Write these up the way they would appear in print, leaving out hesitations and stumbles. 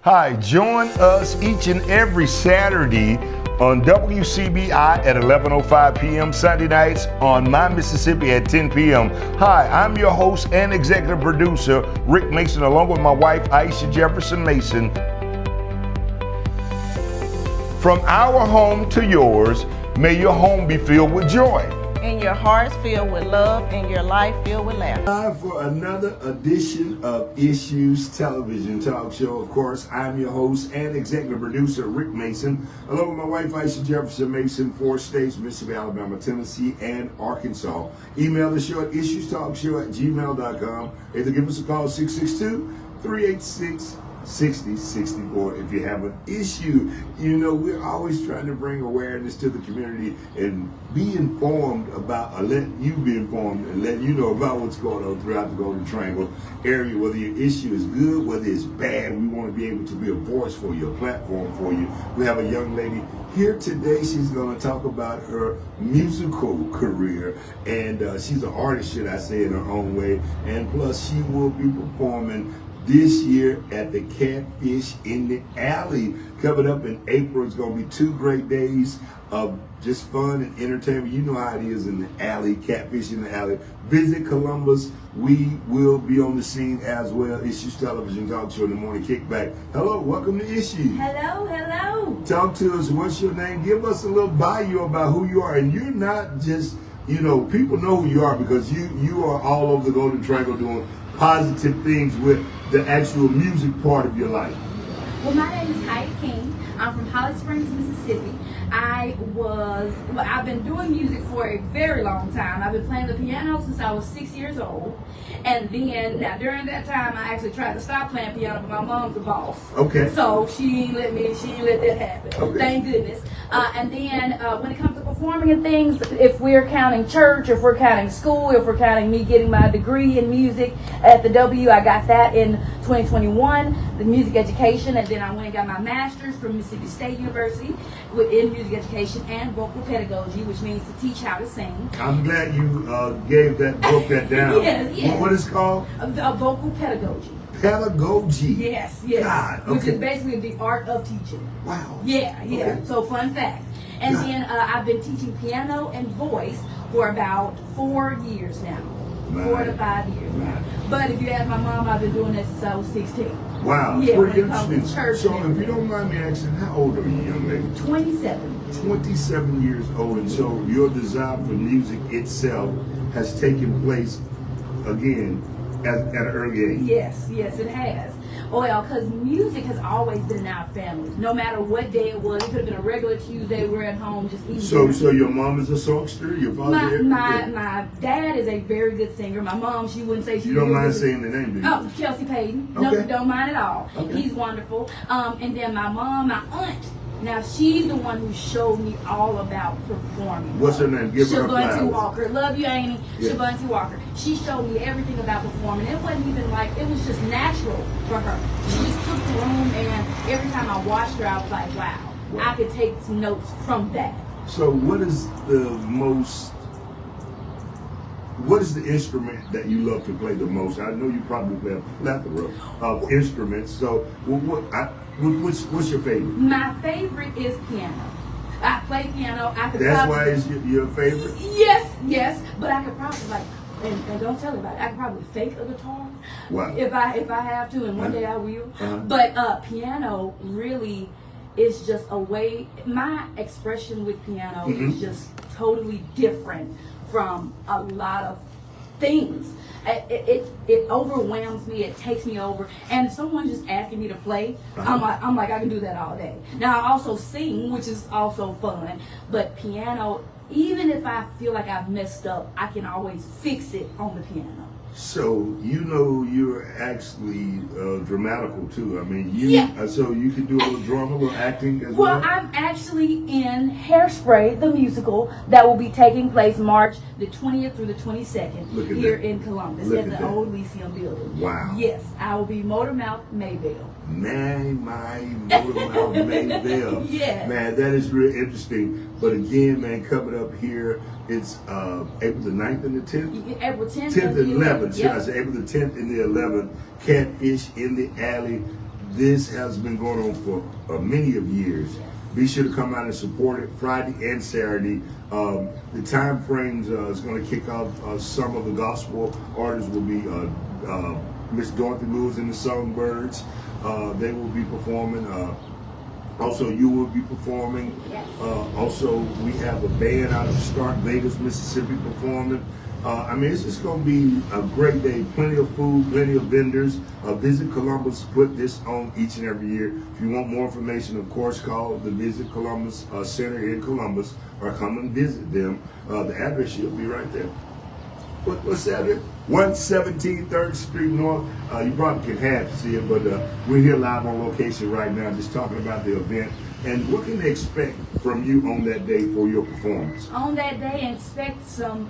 Hi, join us each and every Saturday on WCBI at 11:05 p.m. Sunday nights on My Mississippi at 10 p.m. Hi, I'm your host and executive producer, Rick Mason, along with my wife, Aisha Jefferson Mason. From our home to yours, may your home be filled with joy. And your hearts filled with love and your life filled with laughter. Time for another edition of Issues Television Talk Show. Of course, I'm your host and executive producer, Rick Mason, along with my wife, Aisha Jefferson Mason, 4 states, Mississippi, Alabama, Tennessee, and Arkansas. Email the show at issuestalkshow@gmail.com. Either give us a call, 662-386-6064 if you have an issue. You know, we're always trying to bring awareness to the community and be informed about, or let you be informed and let you know about what's going on throughout the Golden Triangle area. Whether your issue is good, whether it's bad, we want to be able to be a voice for you, a platform for you. We have a young lady here today. She's going to talk about her musical career, and she's an artist, should I say, in her own way. And plus, she will be performing this year at the Catfish in the Alley. Coming up in April, it's going to be 2 great days of just fun and entertainment. You know how it is in the alley, Catfish in the Alley. Visit Columbus. We will be on the scene as well. Issues Television Talk Show in the Morning Kickback. Hello, welcome to Issues. Hello. Talk to us. What's your name? Give us a little bio about who you are. And you're not just, you know, people know who you are because you are all over the Golden Triangle doing positive things with the actual music part of your life. Well, my name is Kaya King. I'm from Holly Springs, Mississippi. I've been doing music for a very long time. I've been playing the piano since I was 6 years old. And then, now during that time, I actually tried to stop playing piano, but my mom's the boss. Okay. So she ain't let that happen. Okay. Thank goodness. And then when it comes to performing and things, if we're counting church, if we're counting school, if we're counting me getting my degree in music at the W, I got that in 2021, the music education, and then I went and got my master's from Mississippi State University in music education and vocal pedagogy, which means to teach how to sing. I'm glad you broke that down. Yes. What is it called? Vocal pedagogy. Pedagogy. Yes. God, okay. Which is basically the art of teaching. Wow. Yeah. Okay. So fun fact. And God. then I've been teaching piano and voice for about 4 years now. 4 to 5 years now. But if you ask my mom, I've been doing this since I was 16. Wow. Yeah, Pretty when it comes to interesting. church So and if you don't mind me asking, how old are you, young lady? 27. 27 years old, and so your desire for music itself has taken place again at an early age. Yes, it has. Well, because music has always been in our family. No matter what day it was, it could have been a regular Tuesday. We're at home just eating. So your mom is a songster. Your father. My dad is a very good singer. My mom, she wouldn't say she. You don't mind saying the name, do you? Oh, Kelsey Payton. Okay. No, don't mind at all. Okay. He's wonderful. And then my mom, my aunt. Now she's the one who showed me all about performing. What's her name? Give her a Shavonte flowers. Walker. Love you, Amy. Yeah. Shavonte Walker. She showed me everything about performing. It wasn't even like, it was just natural for her. She just took the room, and every time I watched her, I was like, wow. I could take some notes from that. So what is the instrument that you love to play the most? I know you probably play a plethora of instruments. So what's your favorite? My favorite is piano. I play piano. That's why it's your favorite? Yes. But I could probably and don't tell anybody, I could probably fake a guitar. Wow. If I have to, and one day I will. Uh-huh. But piano really is just a way. My expression with piano is just totally different from a lot of things. It overwhelms me. It takes me over. And someone just asking me to play, I'm like I can do that all day. Now I also sing, which is also fun. But piano, even if I feel like I've messed up, I can always fix it on the piano. So you know you're actually dramatical too. I mean, so you can do a little drama, a little acting as well. Well, I'm actually in Hairspray, the musical, that will be taking place March the 20th through the 22nd here in Columbus at the old Lyceum building. Wow. Yes, I will be Motormouth Maybelle. Man, my Motormouth Maybelle. Yes. Man, that is real interesting. But again, man, coming up here, it's April the 9th and the 10th? April 10th 10th and 11th. Yep. Should I say April the 10th and the 11th. Catfish in the Alley. this has been going on for many of years. Be sure to come out and support it Friday and Saturday. The time frames is going to kick off. Some of the gospel artists will be Miss Dorothy Lewis and the Songbirds. They will be performing. Also, you will be performing. Yes. Also, we have a band out of Stark Vegas, Mississippi performing. I mean, it's just going to be a great day. Plenty of food, plenty of vendors. Visit Columbus put this on each and every year. If you want more information, of course, call the Visit Columbus Center in Columbus or come and visit them. The address should be right there. What's that? 117 3rd Street North. You probably can have to see it, but we're here live on location right now, just talking about the event. And what can they expect from you on that day for your performance? On that day, expect some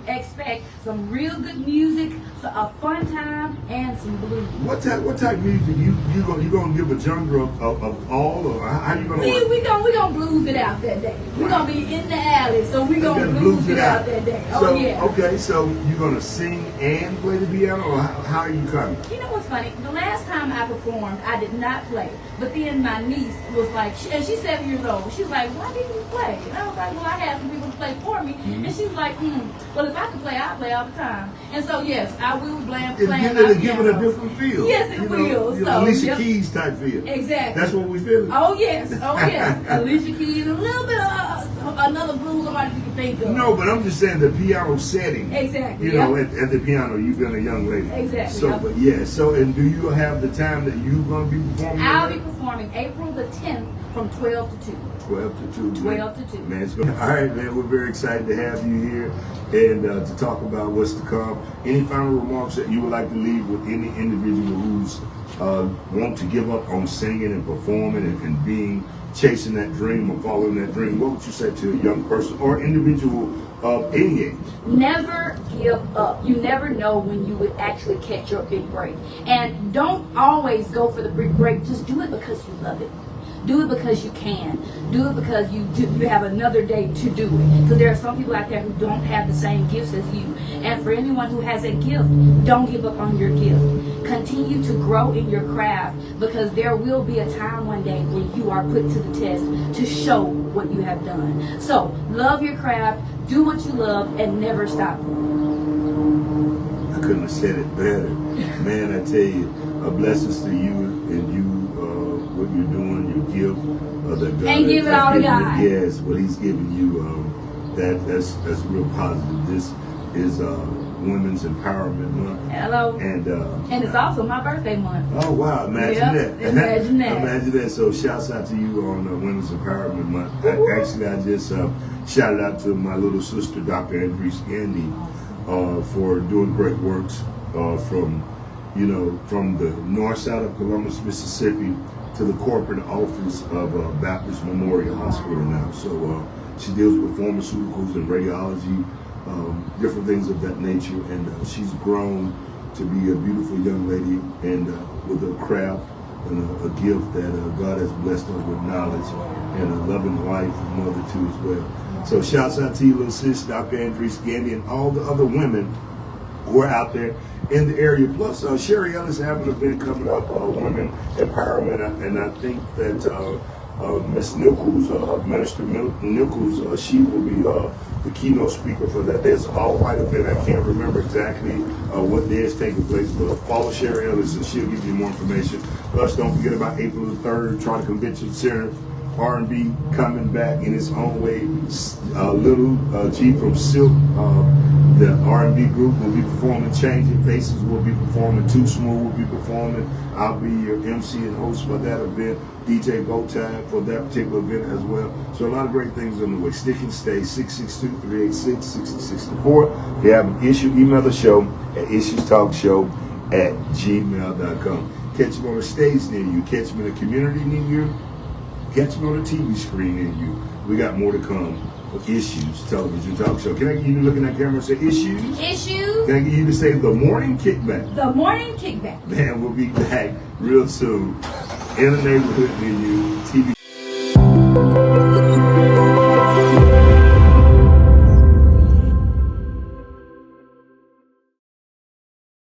real good music, a fun time, and some blues. What type of music you gonna give a genre of all, or how you gonna? We gonna blues it out that day. We're gonna be in the alley, so we gonna blues it out that day. So, yeah. Okay, so you're gonna sing and play the piano, or how are you coming? You know what's funny? The last time I performed, I did not play. But then my niece was like, and she's 7 years old. She's like, why didn't you play? And I was like, well, I had some people to play for me. And she was like, well, if I could play, I'll play all the time. And so, yes, I will play my piano. Give it a different feel. Yes, it will. So, Alicia Keys type feel. Exactly. That's what we feeling. Oh, yes. Alicia Keys, a little bit of another blues artist you can think of. No, but I'm just saying the piano setting. Exactly. You know, at the piano, you've been a young lady. Exactly. So, but yeah. So, and do you have the time that you're going to be performing? I'll be performing April the 10th from 12 to 2. 12 to 2. 12 to 2. Man, it's all right, man. We're very excited to have you here and to talk about what's to come. Any final remarks that you would like to leave with any individual who's want to give up on singing and performing and chasing that dream or following that dream? What would you say to a young person or individual of any age? Never give up. You never know when you would actually catch your big break. And don't always go for the big break. Just do it because you love it. Do it because you can. Do it because you have another day to do it. Because there are some people out there who don't have the same gifts as you. And for anyone who has a gift, don't give up on your gift. Continue to grow in your craft, because there will be a time one day when you are put to the test to show what you have done. So love your craft, do what you love, and never stop. I couldn't have said it better. Man, I tell you, blessings to you and you, what you're doing, your gift. That God and give it all to God. Yes, what He's giving you, that's real positive. This is Women's Empowerment Month. Hello. And it's also my birthday month. Oh wow! Imagine that. Imagine that. Imagine that. So shouts out to you on Women's Empowerment Month. I just shouted out to my little sister, Dr. Andres Gandy, for doing great works from the north side of Columbus, Mississippi, to the corporate office of Baptist Memorial Hospital now. So she deals with pharmaceuticals and radiology, different things of that nature, and she's grown to be a beautiful young lady and with a craft and a gift that God has blessed her with knowledge, and a loving wife and mother too as well. So shouts out to you, little sis, Dr. Andres Gandy, and all the other women who are out there in the area. Plus, Sherry Ellis having an event coming up, Women Empowerment, and I think that Miss Nichols, Minister Nichols, she will be the keynote speaker for that. There's a all-white event. I can't remember exactly what day is taking place, but follow Sherry Ellis and she'll give you more information. Plus, don't forget about April the 3rd, Charter Convention Center. R&B coming back in its own way. Little G from Silk, the R&B group, will be performing. Changing Faces will be performing. Too Smooth will be performing. I'll be your MC and host for that event. DJ Bowtie for that particular event as well. So a lot of great things on the way. Stick and Stay, 662-386-6064. If you have an issue, email the show at issuestalkshow@gmail.com. Catch me on the stage near you. Catch me in the community near you. Catch me on the TV screen near you. We got more to come with Issues Television Talk Show. Can I get you to look in that camera and say Issues? Issues. Can I get you to say The Morning Kickback? The Morning Kickback. Man, we'll be back real soon in the neighborhood near you. TV.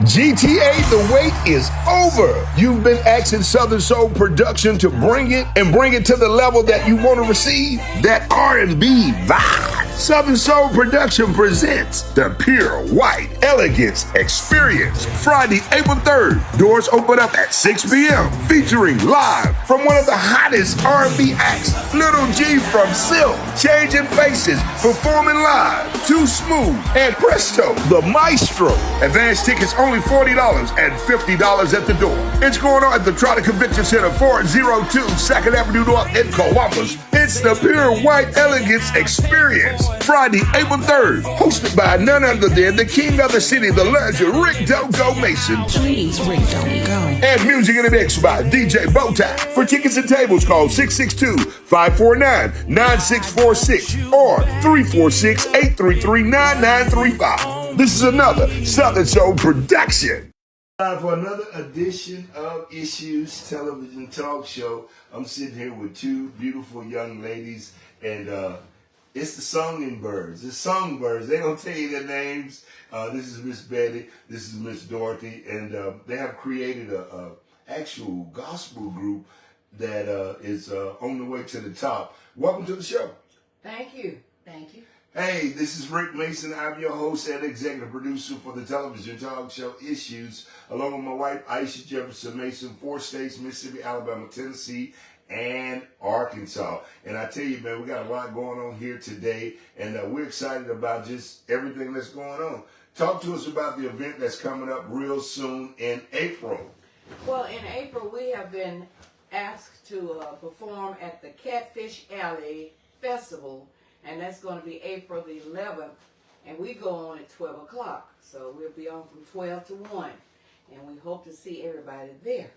GTA the wait is over. You've been asking Southern Soul Production to bring it to the level that you want to receive, that R&B vibe. Southern Soul Production presents the Pure White Elegance Experience, Friday, April 3rd. Doors open up at 6 p.m. Featuring live from one of the hottest R&B acts, Little G from Silk, Changing Faces, performing live, Too Smooth, and Presto, the Maestro. Advance tickets only $40 and $50 at the door. It's going on at the Trotter Convention Center, 402 2nd Avenue North in Columbus. It's the Pure White Elegance Experience, Friday, April 3rd, hosted by none other than the king of the city, the legend, Rick Dogo Mason. Please, Rick, don't go. And music in the mix by DJ Bowtie. For tickets and tables, call 662-549-9646 or 346-833-9935. This is another Southern Soul production. Time for another edition of Issues Television Talk Show. I'm sitting here with two beautiful young ladies, and it's the Songbirds. The Songbirds. They don't tell you their names. This is Miss Betty. This is Miss Dorothy, and they have created a actual gospel group that is on the way to the top. Welcome to the show. Thank you. Thank you. Hey, this is Rick Mason. I'm your host and executive producer for the television talk show Issues, along with my wife, Aisha Jefferson Mason, 4 states, Mississippi, Alabama, Tennessee, and Arkansas. And I tell you, man, we got a lot going on here today, and we're excited about just everything that's going on. Talk to us about the event that's coming up real soon in April. Well, in April, we have been asked to perform at the Catfish Alley Festival, and that's going to be April the 11th, and we go on at 12 o'clock. So we'll be on from 12 to 1, and we hope to see everybody there.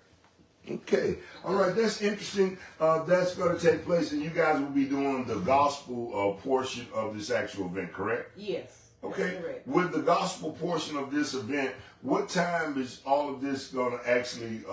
Okay. All right. That's interesting. That's going to take place, and you guys will be doing the gospel portion of this actual event, correct? Yes. Okay. Correct. With the gospel portion of this event, what time is all of this going to actually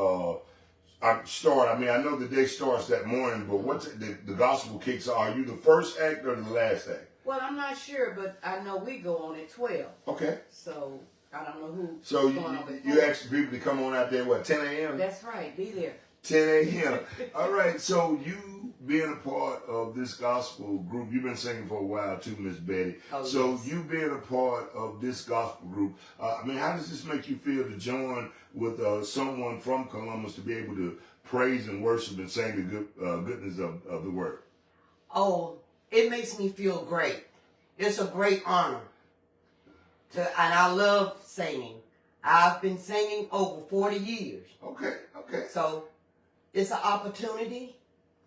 start? I mean, I know the day starts that morning, but what's the gospel kicks off? Are you the first act or the last act? Well, I'm not sure, but I know we go on at 12. Okay. So I don't know who. So going on before. you ask people to come on out there, what, 10 a.m.? That's right. Be there. 10 a.m. All right. So you being a part of this gospel group, you've been singing for a while too, Miss Betty. Oh, so yes. you being a part of this gospel group, I mean, how does this make you feel to join with someone from Columbus to be able to praise and worship and sing the goodness of the word? Oh, it makes me feel great. It's a great honor. And I love singing. I've been singing over 40 years. Okay. So it's an opportunity,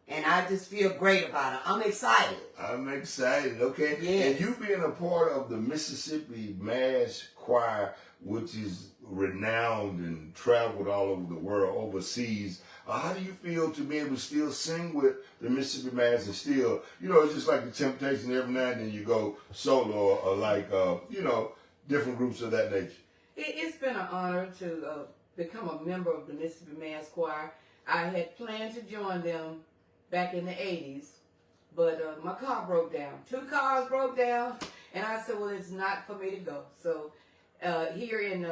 and I just feel great about it. I'm excited. I'm excited, okay? Yes. And you being a part of the Mississippi Mass Choir, which is renowned and traveled all over the world, overseas, how do you feel to be able to still sing with the Mississippi Mass and still, it's just like the Temptation, every now and then you go solo or like, different groups of that nature? It's been an honor to become a member of the Mississippi Mass Choir. I had planned to join them back in the 80s, but my car broke down. 2 cars broke down, and I said, well, it's not for me to go. So here in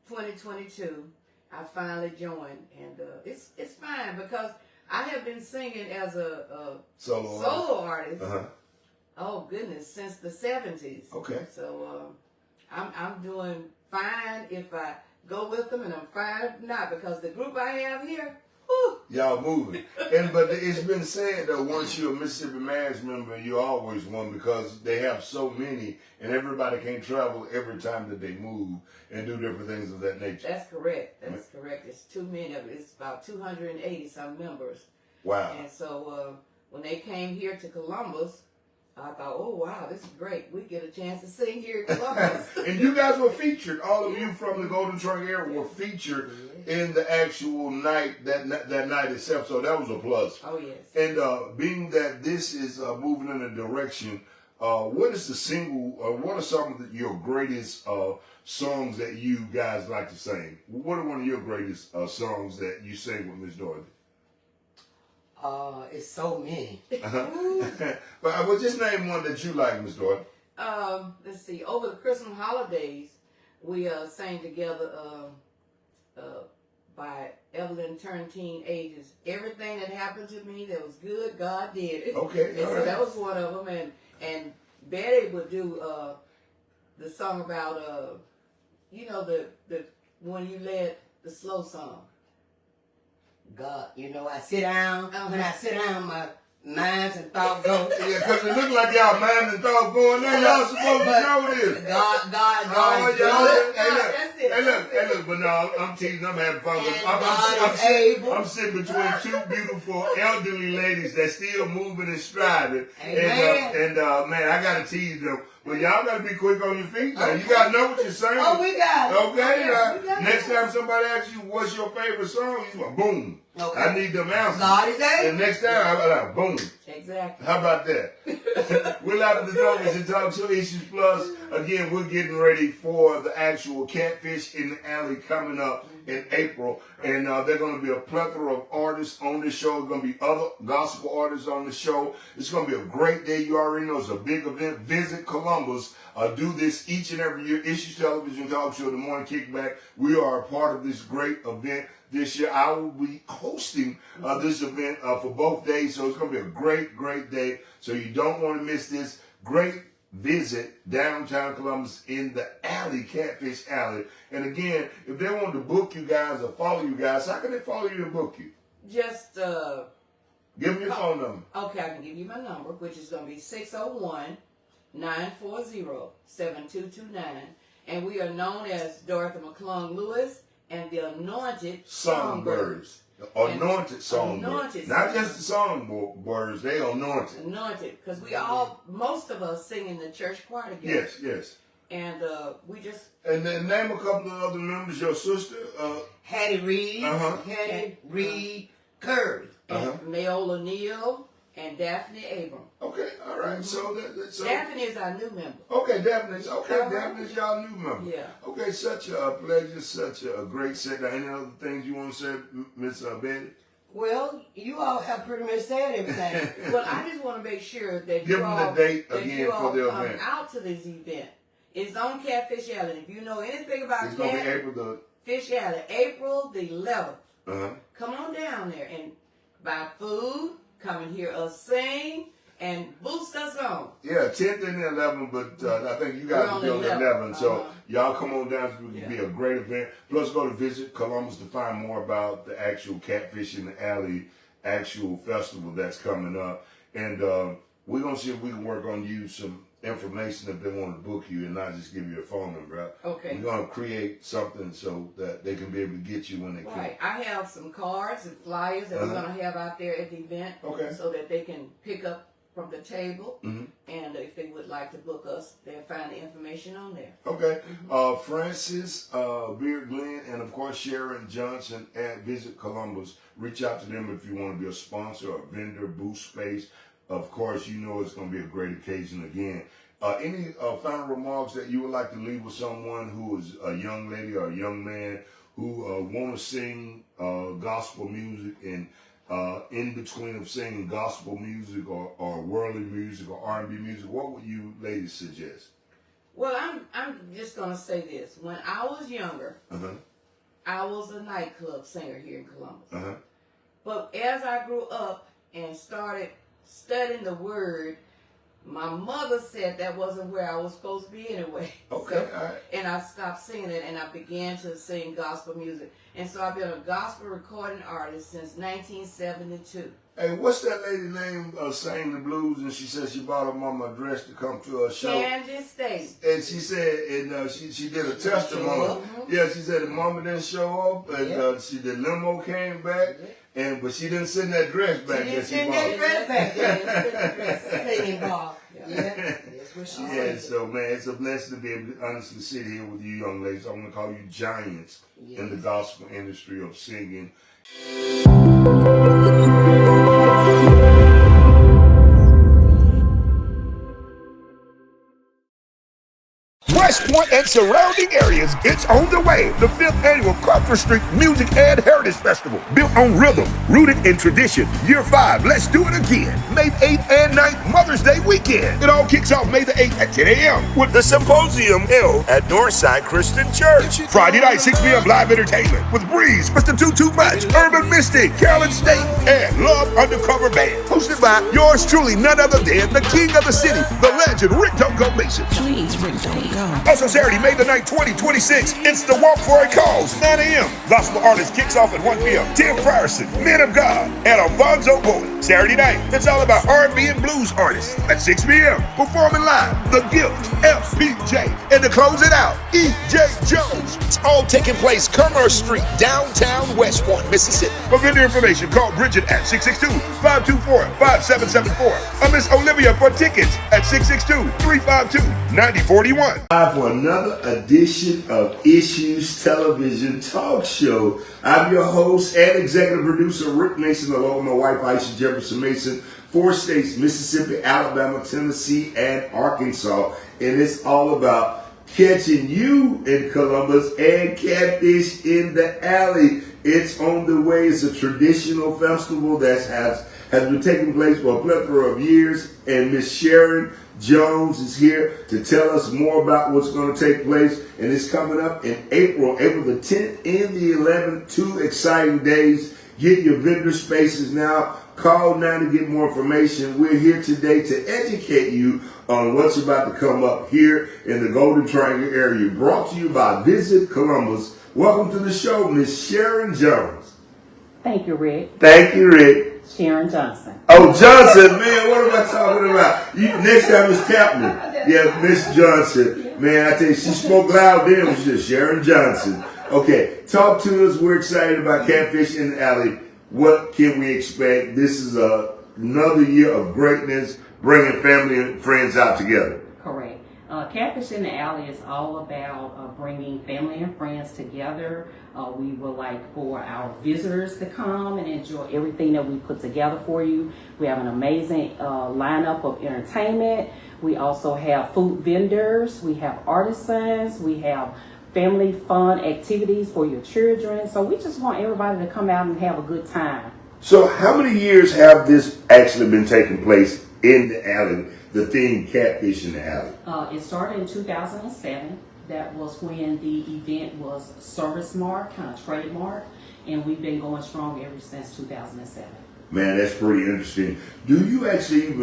2022, I finally joined, and it's fine because I have been singing as a solo artist. Uh-huh. Oh goodness, since the 70s. Okay. So I'm doing fine if I go with them, and I'm fine if not, because the group I have here, whew. Y'all moving. But it's been said that once you're a Mississippi Mass member, you're always one because they have so many, and everybody can't travel every time that they move and do different things of that nature. That's correct. That's correct. It's too many of it. It's about 280 some members. Wow. And so when they came here to Columbus, I thought, oh wow, this is great. We get a chance to sing here in Columbus. And you guys were featured. All of you from the Golden Trunk area were featured in the actual night, that night itself. So that was a plus. Oh yes. And being that this is moving in a direction, what is the single? What are some of your greatest songs that you guys like to sing? What are one of your greatest songs that you sing with Miss Dorothy? It's so many. But well, just name one that you like, Miss Dorothy. Let's see. Over the Christmas holidays, we sang together. by Evelyn Turned Teen Ages. Everything that happened to me that was good, God did it. Okay, And so all right. that was one of them. And Betty would do the song about the when you led the slow song. God, I sit down. When I sit down, my minds and thoughts go. Yeah, because it look like y'all mind and thought going there. Y'all supposed to know this. God Oh, is y'all, good. That's it. hey, look, but no, I'm teasing, I'm having fun with And God is able. I'm sitting between two beautiful elderly ladies that still moving and striving. Amen. And man, I gotta tease them. But y'all gotta be quick on your feet now. You gotta know what you're saying. Oh, we got it. Okay, Yeah, we got it. next time somebody asks you what's your favorite song, you go, boom. Okay. I need them answers. God is able. And next time, I'm like, boom. Exactly. How about that? We're Live at the Douglas and Talk Show Issues Plus. Again, we're getting ready for the actual Catfish in the Alley coming up in April. And there are going to be a plethora of artists on this show. There's going to be other gospel artists on the show. It's going to be a great day. You already know it's a big event. Visit Columbus. Do this each and every year. Issues Television Talk Show, The Morning Kickback. We are a part of this great event. This year, I will be hosting this event for both days, so it's going to be a great, great day. So you don't want to miss this great visit downtown Columbus in the alley, Catfish Alley. And again, if they want to book you guys or follow you guys, how can they follow you and book you? Just Give them your phone number. okay, I can give you my number, which is going to be 601-940-7229. And we are known as Dorothy McClung Lewis and the Anointed Songbirds. Anointed songbirds. Anointed Not just the songbirds, they anointed. Anointed, because most of us sing in the church choir together. Yes, yes. And we just, And then name a couple of other members, your sister. Hattie Reed. Uh-huh. Hattie Reed Curry. Uh-huh. Mayola Neal and Daphne Abram. Okay, all right. So that's Daphne is our new member. okay. Daphne's Uh-huh. Daphne's y'all new member. Yeah. Okay, such a pleasure, such a great set. Any other things you want to say, Miss Betty? Well, you all have pretty much said everything. Well, I just want to make sure that Give you them all, the date that again you all for the come event. out to this event. It's on Catfish Alley. If you know anything about It's gonna be April the. Catfish Alley, April the 11th. Uh-huh. Come on down there and buy food, come and hear us sing, and boost us on. Yeah, 10th and the 11th, but I think you guys We're will be on on the the 11th. So 11th. y'all come on down. So it can be a great event. Plus, go to visit Columbus to find more about the actual Catfish in the Alley actual festival that's coming up. And we're going to see if we can work on you some information if they want to book you and not just give you a phone number. Okay. We're going to create something so that they can be able to get you when they Right. I have some cards and flyers that we're going to have out there at the event. Okay. So that they can pick up from the table. Mhm. And if they would like to book us, they'll find the information on there. Okay. Francis, Beard Glenn, and of course Sharon Johnson at Visit Columbus. Reach out to them if you want to be a sponsor or vendor, booth space. Of course, you know it's going to be a great occasion again. Any final remarks that you would like to leave with someone who is a young lady or a young man who want to sing gospel music and in between of singing gospel music or worldly music or R&B music? What would you ladies suggest? Well, I'm just going to say this. When I was younger, Uh-huh. I was a nightclub singer here in Columbus. Uh-huh. But as I grew up and started studying the word, my mother said that wasn't where I was supposed to be anyway. Okay, So- all right. And I stopped singing it and I began to sing gospel music. And so I've been a gospel recording artist since 1972. Hey, what's that lady name sang the blues and she said she bought her mama a dress to come to her show? Kansas State. And she said, and she did a testimony. Yeah, she said the mama didn't show up, and the limo came back, but she didn't send that dress back that she bought. Singing bar. Yeah, that's what she Yeah, said. so man, it's a blessing to be able to honestly sit here with you young ladies. I'm gonna call you giants in the gospel industry of singing. West Point and surrounding areas, it's on the way. The 5th annual Crawford Street Music and Heritage Festival. Built on rhythm, rooted in tradition. Year 5, let's do it again. May 8th and 9th, Mother's Day weekend. It all kicks off May the 8th at 10 a.m. with the Symposium held at Northside Christian Church. Friday night, 6 p.m. live entertainment with Breeze, Mr. Too Much, Urban Mystic, Carolyn State, and Love Undercover Band. Hosted by yours truly, none other than the king of the city, the legend, Rick Don't Go Mason. Please, Rick, don't go. Also Saturday, May the 9th, 2026, it's the Walk for a Cause, 9 a.m. Gospel Artist kicks off at 1 p.m. Tim Frierson, Men of God, and Alfonso Boyd. Saturday night, it's all about R&B and blues artists. At 6 p.m., performing live, The Gift, FPJ, and to close it out, E.J. Jones. It's all taking place Commerce Street, downtown West Point, Mississippi. For vendor information, call Bridget at 662-524-5774. Or Miss Olivia for tickets at 662-352-9041. Time for another edition of Issues Television Talk Show. I'm your host and executive producer, Rick Mason, along with my wife, Aisha Jefferson Mason. 4 states, Mississippi, Alabama, Tennessee, and Arkansas. And it's all about catching you in Columbus and catfish in the alley. It's on the way. It's a traditional festival that has been taking place for a plethora of years. And Miss Sharon Jones is here to tell us more about what's going to take place. And it's coming up in April the 10th and the 11th. 2 exciting days. Get your vendor spaces now. Call now to get more information. We're here today to educate you on what's about to come up here in the Golden Triangle area. Brought to you by Visit Columbus. Welcome to the show, Miss Sharon Jones. Thank you, Rick. Thank you, Rick. Sharon Johnson. Oh, Johnson, man, what am I talking about? Next time it's Tapman. Yeah, Miss Johnson. Man, I tell you, she spoke loud then. It was just Sharon Johnson. Okay, talk to us. We're excited about Catfish in the Alley. What can we expect? This is another year of greatness, bringing family and friends out together. Correct. Catfish in the Alley is all about bringing family and friends together. We would like for our visitors to come and enjoy everything that we put together for you. We have an amazing lineup of entertainment. We also have food vendors. We have artisans. We have family fun activities for your children. So we just want everybody to come out and have a good time. So how many years have this actually been taking place in the alley, the theme Catfish in the Alley? It started in 2007. That was when the event was service mark, kind of trademark, and we've been going strong ever since 2007. Man, that's pretty interesting. Do you actually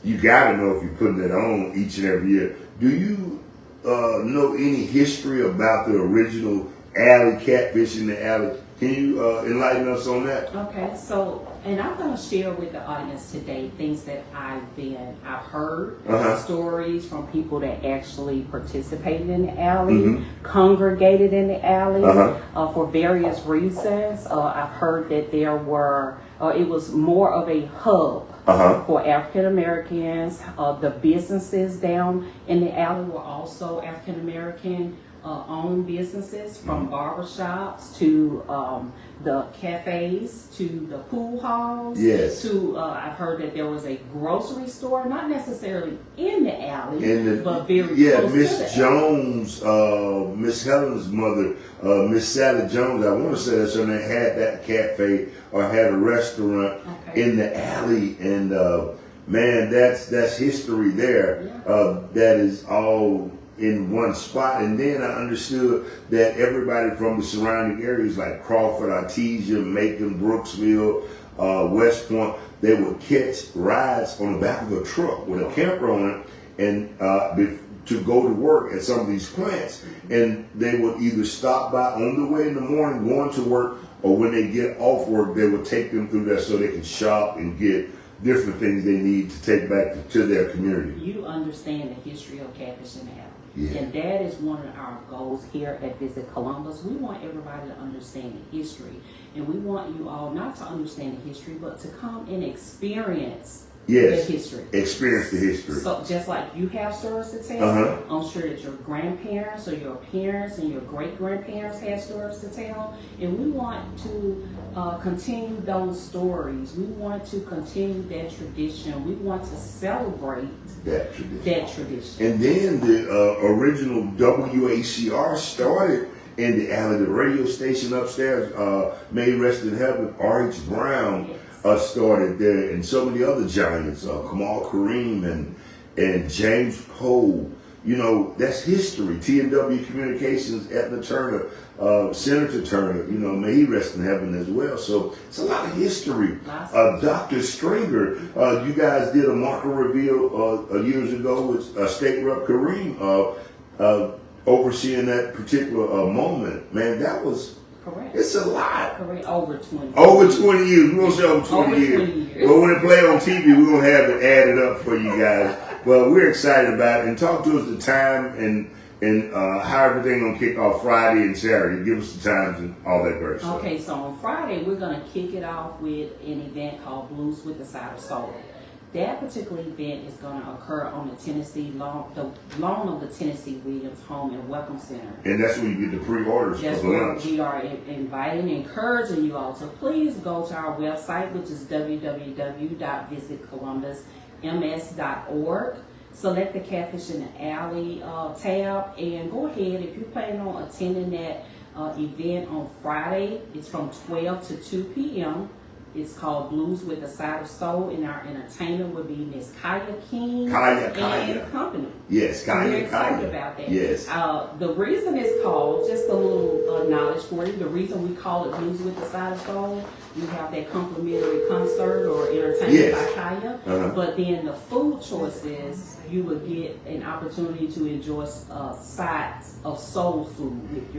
you gotta know if you're putting it on each and every year, do you know any history about the original alley, Catfish in the Alley? Can you enlighten us on that? Okay, so, and I'm going to share with the audience today things that I've heard, stories from people that actually participated in the alley, congregated in the alley for various reasons. I've heard that there were, it was more of a hub for African Americans. The businesses down in the alley were also African American owned businesses, from barbershops to the cafes to the pool halls. Yes. To I've heard that there was a grocery store, not necessarily in the alley, but very close to the Miss alley. Jones, Miss Helen's mother, Miss Sally Jones, I want to say that's her name, had that cafe or had a restaurant in the alley, and man, that's history there. That is all in one spot. And then I understood that everybody from the surrounding areas like Crawford, Artesia, Macon, Brooksville, West Point, they would catch rides on the back of a truck with a camper on it and to go to work at some of these plants. And they would either stop by on the way in the morning going to work, or when they get off work, they would take them through there so they can shop and get different things they need to take back to their community. You understand the history of Catfish in the Alley. Yeah. And that is one of our goals here at Visit Columbus. We want everybody to understand the history. And we want you all not to understand the history, but to come and experience Yes. the history. Experience the history. So just like you have stories to tell, Uh-huh. I'm sure that your grandparents or your parents and your great grandparents had stories to tell, and we want to continue those stories. We want to continue that tradition. We want to celebrate That tradition. that tradition. And then the original WACR started in the alley, the radio station upstairs. May he rest in heaven. R.H. Brown started there, and so many other giants, Kamal Kareem and James Poe. You know, that's history. T&W Communications, Edna Turner, Senator Turner, you know, may he rest in heaven as well. So it's a lot of history. Dr. Stringer, you guys did a marker reveal years ago with State Rep Kareem overseeing that particular moment. Man, that was, Correct. it's a lot. Correct. Over 20. Over 20 years. We're going to say over 20 Over years. 20 years. But when it play on TV, we're going to have it added up for you guys. Well, we're excited about it. And talk to us the time and how everything going to kick off Friday and Saturday. Give us the times and all that great stuff. Okay, so on Friday, we're going to kick it off with an event called Blues with the Side of Soul. That particular event is going to occur on the Tennessee lawn, the lawn of the Tennessee Williams Home and Welcome Center. And that's where you get the pre-orders That's for the where lunch. we are inviting, encouraging you all to please go to our website, which is www.visitcolumbusms.org. Select the Catfish in the Alley tab and go ahead. If you're planning on attending that event on Friday, it's from 12 to 2 p.m. It's called Blues with a Side of Soul, and our entertainer will be Miss Kaya King Kaya. and company. Yes, So we're Kaya. excited about that. Yes. The reason it's called, just a little knowledge for you, the reason we call it Blues with the Side of Soul, you have that complimentary concert or entertainment Yes. by Kaya, Uh-huh. but then the food choices, you will get an opportunity to enjoy sides of soul food with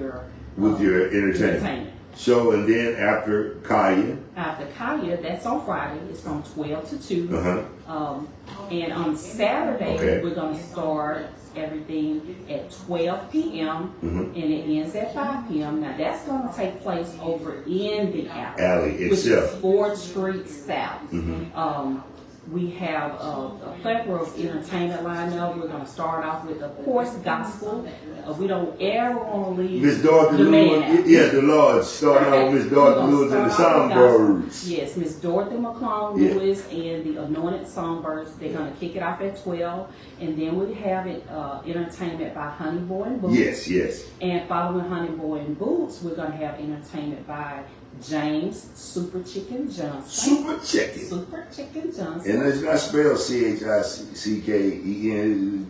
your entertainment. So, and then after Kaya. After Kaya, that's on Friday. It's from 12 to 2. Uh-huh. And on Saturday, Okay. we're going to start everything at 12 p.m. Mhm. and it ends at 5 p.m. Now, that's going to take place over in the Alley which itself. is 4th Street South. Mhm. We have a plethora of entertainment lined up. We're going to start off with, of course, gospel. We don't ever want to leave Miss Dorothy the man out. Lewis, yeah, the Lord starting off with Miss Dorothy Lewis and the Songbirds. Yes, Miss Dorothy McClung Yeah. Lewis and the Anointed Songbirds. They're going to kick it off at 12. And then we have it entertainment by Honey Boy and Boots. Yes, yes. And following Honey Boy and Boots, we're going to have entertainment by James Super Chicken Johnson. Super Chicken. Super Chicken Johnson. And it's not spelled CHICKEN. CHIKAN.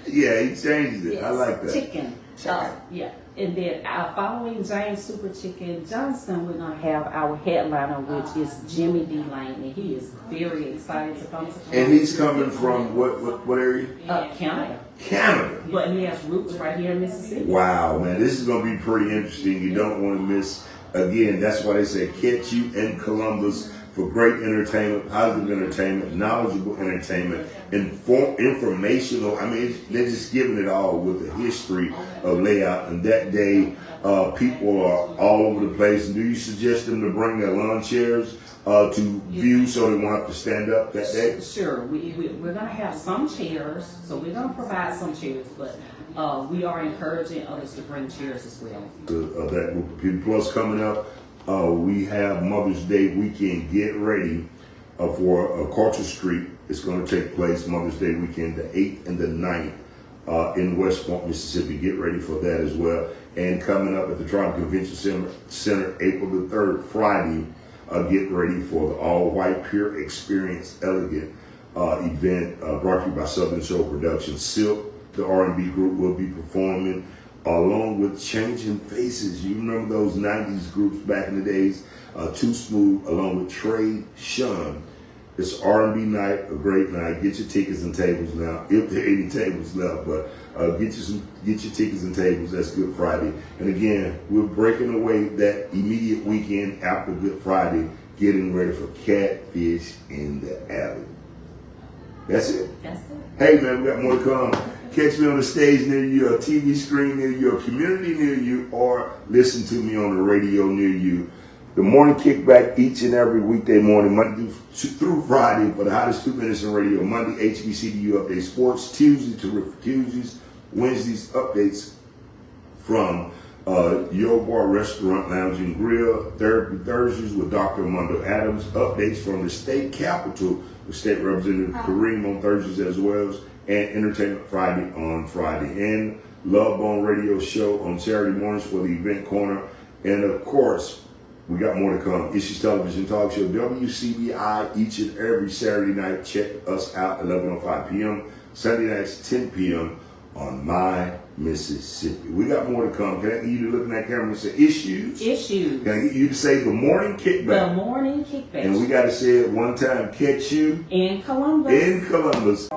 Yeah, he changed it. I like that. Chicken. Yeah. And then following James Super Chicken Johnson, we're going to have our headliner, which is Jimmy D. Lane. And he is very excited to come to And he's coming from what area? Canada. Canada. But he has roots right here in Mississippi. Wow, man, this is going to be pretty interesting. You don't want to miss. Again, that's why they say catch you in Columbus for great entertainment, positive entertainment, knowledgeable entertainment, informational. I mean, they're just giving it all with the history of layout. And that day, people are all over the place. And do you suggest them to bring their lawn chairs to view so they won't have to stand up that day? Sure. We're going to have some chairs, so we're going to provide some chairs, but we are encouraging others to bring chairs as well. That group of people. Plus, coming up, we have Mother's Day weekend. Get ready for Culture Street. It's going to take place Mother's Day weekend, the 8th and the 9th in West Point, Mississippi. Get ready for that as well. And coming up at the Triumph Convention Center, April the 3rd, Friday, get ready for the all-white Pure Experience Elegant event brought to you by Southern Soul Productions. Silk, the R&B group, will be performing along with Changing Faces. You remember those 90s groups back in the days? Too Smooth, along with Trey Sean. It's R&B night, a great night. Get your tickets and tables now, if there are any tables left. But get your tickets and tables. That's Good Friday. And again, we're breaking away that immediate weekend after Good Friday, getting ready for Catfish in the Alley. That's it. That's it. Hey man, we got more to come. Catch me on the stage near you, a TV screen near you, a community near you, or listen to me on the radio near you. The morning kickback each and every weekday morning, Monday through Friday for the hottest 2 minutes in radio. Monday, HBCDU update sports. Tuesday, Terrific Tuesdays. Wednesdays, updates from Your Bar Restaurant, Lounge and Grill. Thursdays with Dr. Armando Adams. Updates from the state capitol with State Representative Kareem on Thursdays as well. And Entertainment Friday on Friday. And Love Bone Radio Show on Saturday mornings for the Event Corner. And of course, we got more to come. Issues Television Talk Show, WCBI, each and every Saturday night. Check us out, 11:05 p.m. Sunday nights, 10 p.m. on My Mississippi. We got more to come. Can I get you to look in that camera and say issues? Issues. Can I get you to say the morning kickback? The morning kickback. And we got to say it one time. Catch you in Columbus. in Columbus.